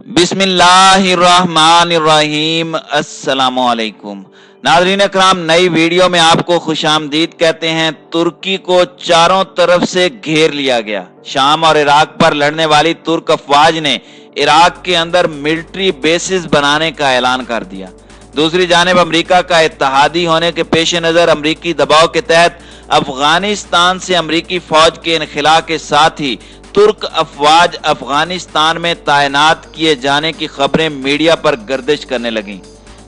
बिस्मिल्लाहिर्रहमानिर्रहीम। अस्सलामुअलैकुम नाज़रीन अकराम, नई वीडियो में आपको खुशामदीद कहते हैं। तुर्की को चारों तरफ से घेर लिया गया। शाम और इराक पर लड़ने वाली तुर्क अफवाज ने इराक के अंदर मिलिट्री बेसिस बनाने का ऐलान कर दिया। दूसरी जानिब अमेरिका का इत्तेहादी होने के पेश नज़र अमरीकी दबाव के तहत अफगानिस्तान से अमरीकी फौज के इनखला के साथ ही तुर्क अफवाज अफगानिस्तान में तैनात किए जाने की खबरें मीडिया पर गर्दिश करने लगीं।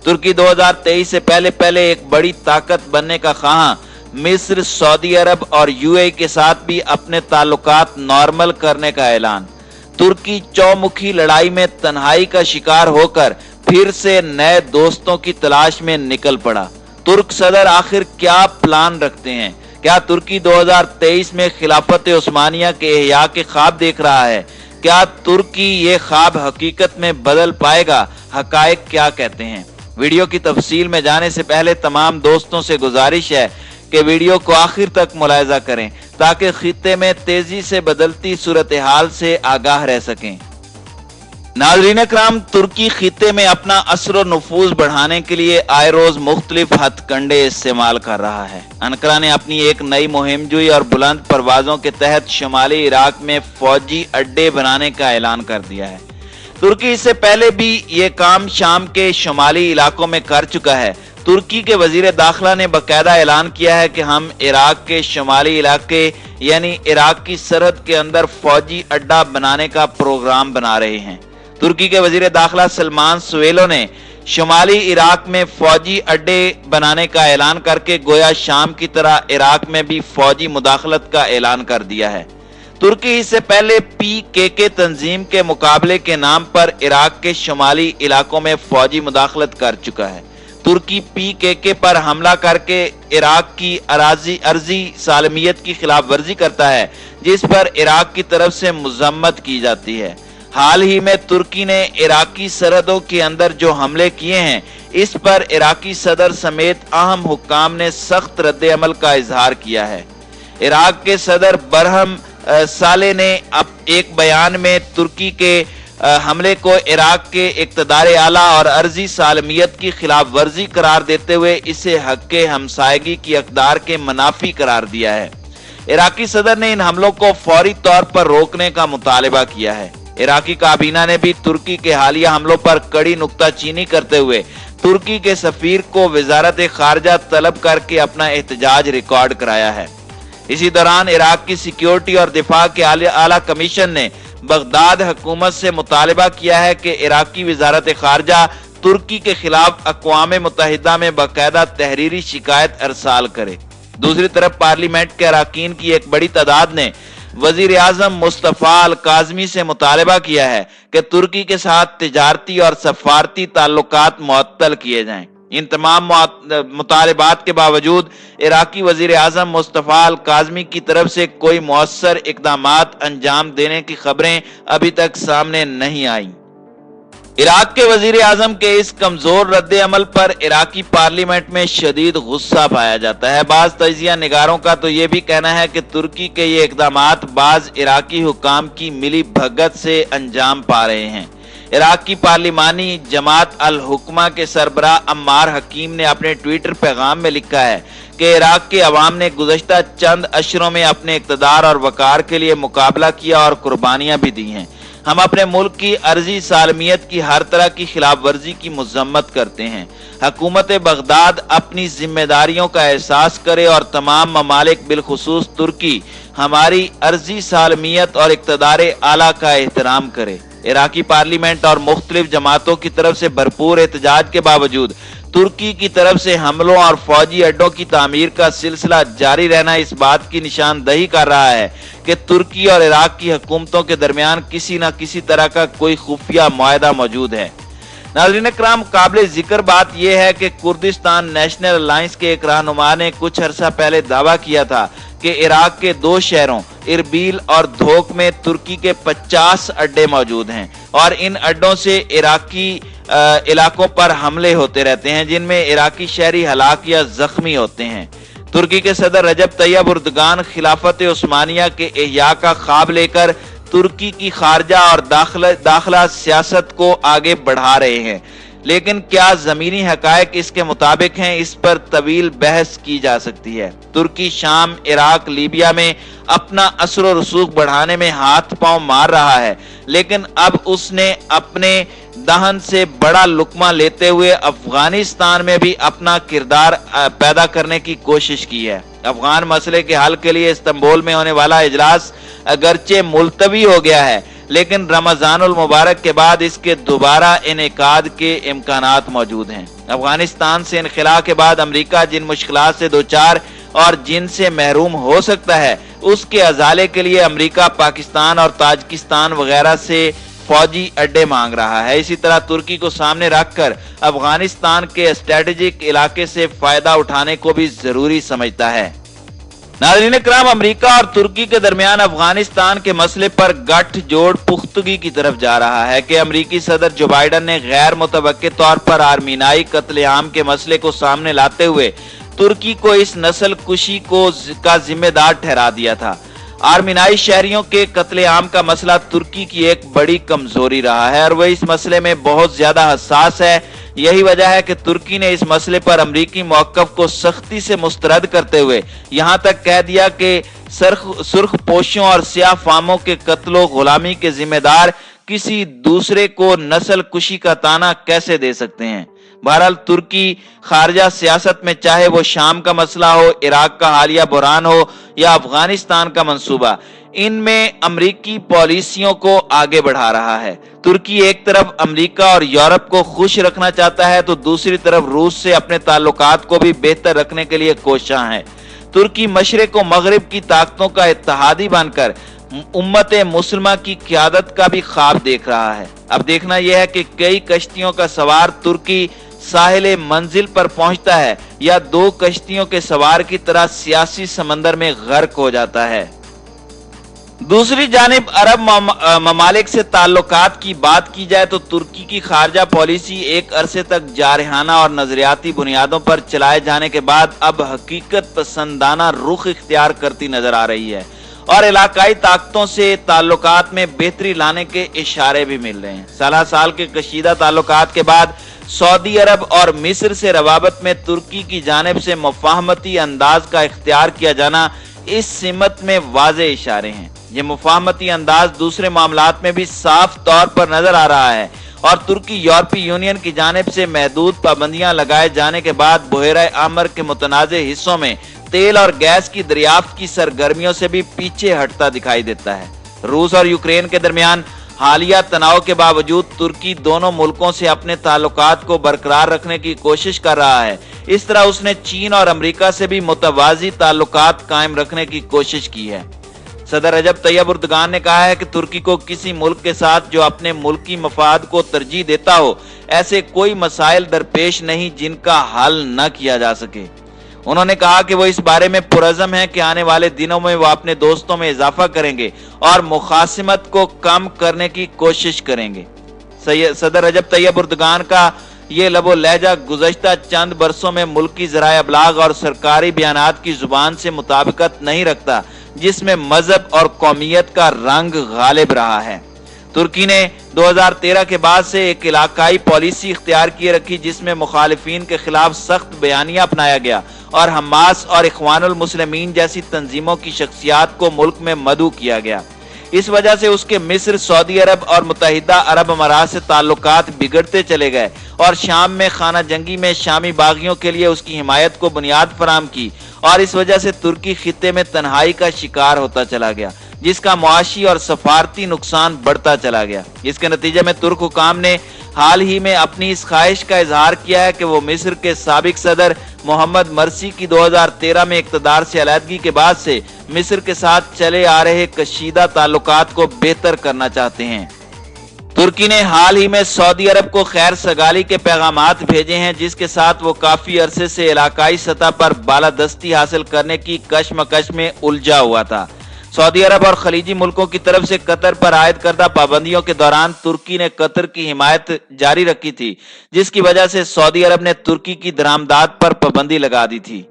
तुर्की 2023 से पहले एक बड़ी ताकत बनने का ख्वाहां मिस्र, सऊदी अरब और यूएई के साथ भी अपने ताल्लुकात नॉर्मल करने का ऐलान। तुर्की चौमुखी लड़ाई में तन्हाई का शिकार होकर फिर से नए दोस्तों की तलाश में निकल पड़ा। तुर्क सदर आखिर क्या प्लान रखते हैं? क्या तुर्की 2023 में खिलाफत उस्मानिया के इह्या के ख्वाब देख रहा है? क्या तुर्की ये ख्वाब हकीकत में बदल पाएगा? हकायक क्या कहते हैं? वीडियो की तफसील में जाने से पहले तमाम दोस्तों से गुजारिश है कि वीडियो को आखिर तक मुलाहिजा करें ताकि खित्ते में तेजी से बदलती सूरत हाल से आगाह रह सकें। नाज़रीन अकराम, तुर्की खित्ते में अपना असर और नफूज बढ़ाने के लिए आए रोज मुख्तलिफ हथकंडे इस्तेमाल कर रहा है। अनकरा ने अपनी एक नई मुहिम जुई और बुलंद परवाजों के तहत शुमाली इराक में फौजी अड्डे बनाने का ऐलान कर दिया है। तुर्की इससे पहले भी ये काम शाम के शुमाली इलाकों में कर चुका है। तुर्की के वजीर दाखिला ने बाकायदा ऐलान किया है कि हम इराक के शुमाली इलाके यानी इराक की सरहद के अंदर फौजी अड्डा बनाने का प्रोग्राम बना रहे हैं। तुर्की के वजीर दाखिला सलमान सुवेलो ने शुमाली इराक में फौजी अड्डे बनाने का ऐलान करके गोया शाम की तरह इराक में भी फौजी मुदाखलत का ऐलान कर दिया है। तुर्की इससे पहले PKK तंजीम के मुकाबले के नाम पर इराक के शुमाली इलाकों में फौजी मुदाखलत कर चुका है। तुर्की PKK पर हमला करके इराक की अर्जी सालमियत की खिलाफ वर्जी करता है, जिस पर इराक की तरफ से मजम्मत की जाती है। हाल ही में तुर्की ने इराकी सरहदों के अंदर जो हमले किए हैं, इस पर इराकी सदर समेत अहम हुक्काम ने सख्त रद्द अमल का इजहार किया है। इराक के सदर बरहम साले ने अब एक बयान में तुर्की के हमले को इराक के इक़्तिदार आला और अर्जी सालमियत की खिलाफ वर्जी करार देते हुए इसे हक़ हमसायगी की अक़दार के मनाफी करार दिया है। इराकी सदर ने इन हमलों को फौरी तौर पर रोकने का मुतालबा किया है। इराकी काबीना ने भी तुर्की के हालिया हमलों पर कड़ी नुक्ताचीनी करते हुए तुर्की के सफीर को वजारत खारजा तलब करके अपना एहतजाज रिकॉर्ड कराया है। इसी दौरान इराक की सिक्योरिटी और दिफा के आला कमीशन ने बगदाद हुकूमत से मुतालबा किया है कि इराकी वजारत खारजा तुर्की के खिलाफ अक़वाम मुत्तहिदा में बाकायदा तहरीरी शिकायत अरसाल करे। दूसरी तरफ पार्लियामेंट के अरकान की एक बड़ी तादाद ने वजीर आजम मुस्तफा अल काज़मी से मुतालबा किया है कि तुर्की के साथ तिजारती और सफारती ताल्लुकात मुअत्तल किए जाएं। इन तमाम मुतालबात के बावजूद इराकी वजीर आजम मुस्तफा अल काज़मी की तरफ से कोई मौसर इक़दामात अंजाम देने की खबरें अभी तक सामने नहीं आई। इराक के वजीर आजम के इस कमजोर रद्द अमल पर इराकी पार्लियामेंट में शदीद गुस्सा पाया जाता है। बाज तजिया निगारों का तो ये भी कहना है कि तुर्की के ये इकदामात बाज इराकी हुकाम की मिली भगत से अंजाम पा रहे हैं। इराक की पार्लिमानी जमात अल हुक्मा के सरबराह अम्मार हकीम ने अपने ट्विटर पैगाम में लिखा है कि इराक के अवाम ने गुज़श्ता चंद अशरों में अपने इक़्तिदार और वकार के लिए मुकाबला किया और कुर्बानियां भी दी हैं। हम अपने मुल्क की अर्जी सालमियत की हर तरह की खिलाफ वर्जी की मजम्मत करते हैं। हुकूमत बगदाद अपनी जिम्मेदारियों का एहसास करे और तमाम ममालिक बिलखुसूस तुर्की हमारी अर्जी सालमियत और इक़्तिदार आला का एहतराम करे। इराकी पार्लियामेंट और मुख्तलिफ जमातों की तरफ से भरपूर एहतजाज के बावजूद तुर्की की तरफ से हमलों और फौजी अड्डों की तामीर का सिलसिला जारी रहना इस बात की निशानदही कर रहा है कि तुर्की और इराक की हुकूमतों के दरमियान किसी न किसी तरह का कोई खुफिया मुआहदा मौजूद है। नाज़रीन इकराम, काबिल जिक्र बात यह है कि कुर्दिस्तान नेशनल अलायंस के एक रहनुमा ने कुछ अरसा पहले दावा किया था कि इराक के 2 शहरों इरबिल और धोक में तुर्की के 50 अड्डे मौजूद हैं और इन अड्डों से इराकी इलाकों पर हमले होते रहते हैं जिनमें इराकी शहरी हलाक या जख्मी होते हैं। तुर्की के सदर रजब तैयब उर्दगान खिलाफत उस्मानिया के इह्या का ख्वाब लेकर तुर्की की खारजा और दाखिला सियासत को आगे बढ़ा रहे हैं, लेकिन क्या जमीनी हकायक इसके मुताबिक हैं, इस पर तवील बहस की जा सकती है। तुर्की शाम, इराक, लीबिया में अपना असर और रसूख बढ़ाने में हाथ पांव मार रहा है, लेकिन अब उसने अपने दहन से बड़ा लुकमा लेते हुए अफगानिस्तान में भी अपना किरदार पैदा करने की कोशिश की है। अफगान मसले के हल के लिए इस्तांबुल में होने वाला इजलास अगरचे मुलतवी हो गया है, लेकिन रमजानुल मुबारक के बाद इसके दोबारा इनेकाद के इम्कानात मौजूद हैं। अफगानिस्तान से इनखला के बाद अमेरिका जिन मुश्किलात से दो चार और जिनसे महरूम हो सकता है, उसके अजाले के लिए अमेरिका पाकिस्तान और ताजिकिस्तान वगैरह से फौजी अड्डे मांग रहा है। इसी तरह तुर्की को सामने रखकर अफगानिस्तान के स्ट्रेटेजिक इलाके से फायदा उठाने को भी जरूरी समझता है। नाज़रीन इकराम, अमेरिका और तुर्की के दरमियान अफगानिस्तान के मसले पर गठजोड़ पुख्तगी की तरफ जा रहा है कि अमेरिकी सदर जो बाइडन ने गैर मुतवक्के तौर पर आर्मीनाई कत्लेआम के मसले को सामने लाते हुए तुर्की को इस नस्ल कुशी का जिम्मेदार ठहरा दिया था। आर्मीनाई शहरियों के कत्लेआम का मसला तुर्की की एक बड़ी कमजोरी रहा है और वह इस मसले में बहुत ज्यादा हसास है। यही वजह है कि तुर्की ने इस मसले पर अमरीकी मौक़िफ़ को सख्ती से मुस्तरद करते हुए यहाँ तक कह दिया कि सुर्ख पोशों और स्याह फामों के कत्लो गुलामी के जिम्मेदार किसी दूसरे को नस्ल कुशी का ताना कैसे दे सकते हैं। बहरहाल तुर्की खारजा सियासत में चाहे वो शाम का मसला हो, इराक का हालिया बुरहान हो या अफगानिस्तान का मंसूबा, इनमें अमरीकी पॉलिसियों को आगे बढ़ा रहा है। तुर्की एक तरफ अमेरिका और यूरोप को खुश रखना चाहता है तो दूसरी तरफ रूस से अपने ताल्लुकात को भी बेहतर रखने के लिए कोशां है। तुर्की मशरिक व मगरिब की ताकतों का इत्तेहादी बनकर उम्मत मुस्लिमा की क़यादत का भी ख्वाब देख रहा है। अब देखना यह है कि कई कश्तियों का सवार तुर्की साहिल मंजिल पर पहुंचता है या दो कश्तियों के सवार की तरह सियासी समंदर में गर्क हो जाता है। दूसरी जानिब अरब ममालिक से ताल्लुकात की बात की जाए तो तुर्की की खारजा पॉलिसी एक अरसे तक जारहाना और नजरियाती बुनियादों पर चलाए जाने के बाद अब हकीकत पसंदाना रुख इख्तियार करती नजर आ रही है और इलाकाई ताकतों से ताल्लुकात में बेहतरी लाने के इशारे भी मिल रहे हैं। साल के कशीदा ताल्लुकात के बाद सऊदी अरब और मिस्र से रवाबत में तुर्की की जानिब से मुफाहमती अंदाज का इख्तियार किया जाना इस सिमत में वाज़े इशारे हैं। ये मुफाहमती अंदाज दूसरे मामलात में भी साफ तौर पर नजर आ रहा है और तुर्की यूरोपीय यूनियन की जानिब से महदूद पाबंदियां लगाए जाने के बाद बहरा अहमर के मुतनाज़े हिस्सों में तेल और गैस की दरियाफ्त की सरगर्मियों से भी पीछे हटता दिखाई देता है। रूस और यूक्रेन के दरमियान हालिया तनाव के बावजूद तुर्की दोनों मुल्कों से अपने ताल्लुकात को बरकरार रखने की कोशिश कर रहा है। इस तरह उसने चीन और अमेरिका से भी मुतवाजी ताल्लुकात कायम रखने की कोशिश की है। सदर रजब तैयब एर्दोगान ने कहा है कि तुर्की को किसी मुल्क के साथ जो अपने मुल्की मफाद को तरजीह देता हो, ऐसे कोई मसाइल दरपेश नहीं जिनका हल न किया जा सके। उन्होंने कहा कि वो इस बारे में पुरज़म है कि आने वाले दिनों में वो अपने दोस्तों में इजाफा करेंगे और मुखासिमत को कम करने की कोशिश करेंगे। सदर रजब तैयब एर्दोगान का ये लबो लहजा गुज़श्ता चंद बरसों में मुल्की ज़राए अबलाग और सरकारी बयानात की जुबान से मुताबिकत नहीं रखता, जिसमें मजहब और कौमियत का रंग गालिब रहा है। तुर्की ने 2013 के बाद से एक इलाकाई पॉलिसी इख्तियार किए रखी जिसमें मुखालिफिन के खिलाफ सख्त बयानिया अपनाया गया और हमास और इख्वानुल मुस्लिमीन जैसी तंजीमों की शख्सियात को मुल्क में मदऊ किया गया। इस वजह से उसके मिस्र, सऊदी अरब और मुत्तहिदा अरब अमारात से ताल्लुकात बिगड़ते चले गए और शाम में खाना जंगी में शामी बागियों के लिए उसकी हिमायत को बुनियाद फराम की और इस वजह से तुर्की खित्ते में तन्हाई का शिकार होता चला गया, जिसका मुआशी और सफारती नुकसान बढ़ता चला गया। इसके नतीजे में तुर्क हुकाम ने हाल ही में अपनी इस ख्वाहिश का इजहार किया है कि वो मिस्र के साबिक सदर मोहम्मद मरसी की 2013 में इक़्तिदार से अलहदगी के बाद से मिस्र के साथ चले आ रहे कशीदा ताल्लुकात को बेहतर करना चाहते हैं। तुर्की ने हाल ही में सऊदी अरब को खैर सगाली के पैगामात भेजे हैं, जिसके साथ वो काफी अरसे से इलाकाई सतह पर बालादस्ती हासिल करने की कशमकश में उलझा हुआ था। सऊदी अरब और खलीजी मुल्कों की तरफ से कतर पर आयद करदा पाबंदियों के दौरान तुर्की ने कतर की हिमायत जारी रखी थी, जिसकी वजह से सऊदी अरब ने तुर्की की दरामदात पर पाबंदी लगा दी थी।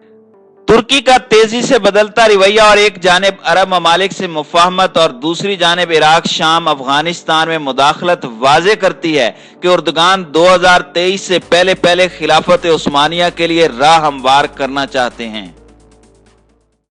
तुर्की का तेजी से बदलता रवैया और एक जानिब अरब ममालिक से मुफाहमत और दूसरी जानिब इराक, शाम, अफगानिस्तान में मुदाखलत वाज़े करती है कि उर्दुगान 2023 से पहले खिलाफत उस्मानिया के लिए राह हमवार करना चाहते हैं।